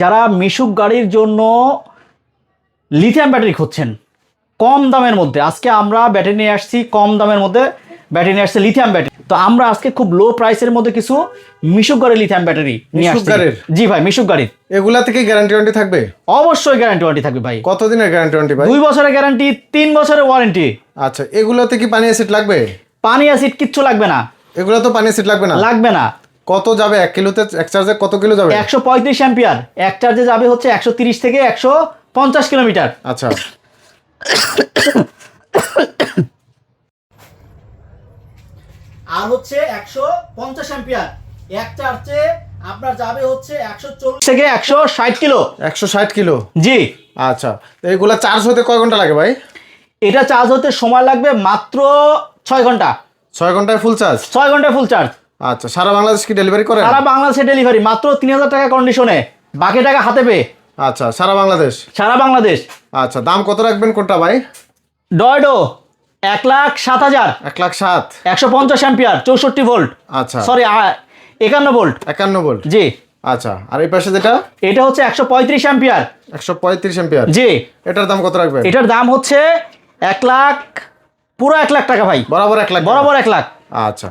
যারা মিশুক গাড়ির জন্য লিথিয়াম ব্যাটারি খুঁজছেন কম দামের মধ্যে, আজকে আমরা ব্যাটারি নিয়ে আসছি কম দামের মধ্যে, ব্যাটারি নিয়ে আসছে লিথিয়াম ব্যাটারি। তো আমরা আজকে খুব লো প্রাইসের মধ্যে কিছু মিশুক গাড়ির লিথিয়াম ব্যাটারি নিয়ে আসছি। জি ভাই, মিশুক গাড়ির। এগুলা থেকে গ্যারান্টি ওয়ারেন্টি থাকবে? অবশ্যই গ্যারান্টি ওয়ারেন্টি থাকবে ভাই। কতদিনের গ্যারান্টি ওয়ারেন্টি ভাই? 2 বছরের গ্যারান্টি, 3 বছরের ওয়ারেন্টি। আচ্ছা, এগুলোতে কি পানি অ্যাসিড লাগবে? পানি অ্যাসিড কিচ্ছু লাগবে না। এগুলো তো পানি অ্যাসিড লাগবে না? লাগবে না। কত যাবে 1 কিলোতে? এক চার্জে কত কিলো যাবে? 135 অ্যাম্পিয়ার। এক চার্জে যাবে হচ্ছে 130 থেকে 150 কিলোমিটার। আচ্ছা, আর হচ্ছে 150 অ্যাম্পিয়ার। এক চার্জে আপনার যাবে হচ্ছে 140 থেকে 160 কিলো। 160 কিলো? জি। আচ্ছা, তো এগুলা চার্জ হতে কয় ঘন্টা লাগে ভাই? এটা চার্জ হতে সময় লাগবে মাত্র 6 ঘন্টা। 6 ঘন্টায় ফুল চার্জ? 6 ঘন্টায় ফুল চার্জ। আচ্ছা, সারা বাংলাদেশ কি ডেলিভারি করে? সারা বাংলাদেশে ডেলিভারি, মাত্র 3000 টাকা কন্ডিশনে, বাকি টাকা হাতে পেয়ে। আচ্ছা, সারা বাংলাদেশ? সারা বাংলাদেশ। আচ্ছা, দাম কত রাখবেন কোনটা ভাই? ডয়ডো 1,07,000। 1,07,000? 150 অ্যাম্পিয়ার, 64 ভোল্ট। আচ্ছা, সরি 51 ভোল্ট। 51 ভোল্ট? জি। আচ্ছা, আর এই পাশে যেটা? এটা হচ্ছে 135 অ্যাম্পিয়ার। 135 অ্যাম্পিয়ার? জি। এটার দাম কত রাখবেন? এটার দাম হচ্ছে 1 লাখ, পুরো 1 লাখ টাকা ভাই। বরাবর 1 লাখ? বরাবর 1 লাখ। আচ্ছা।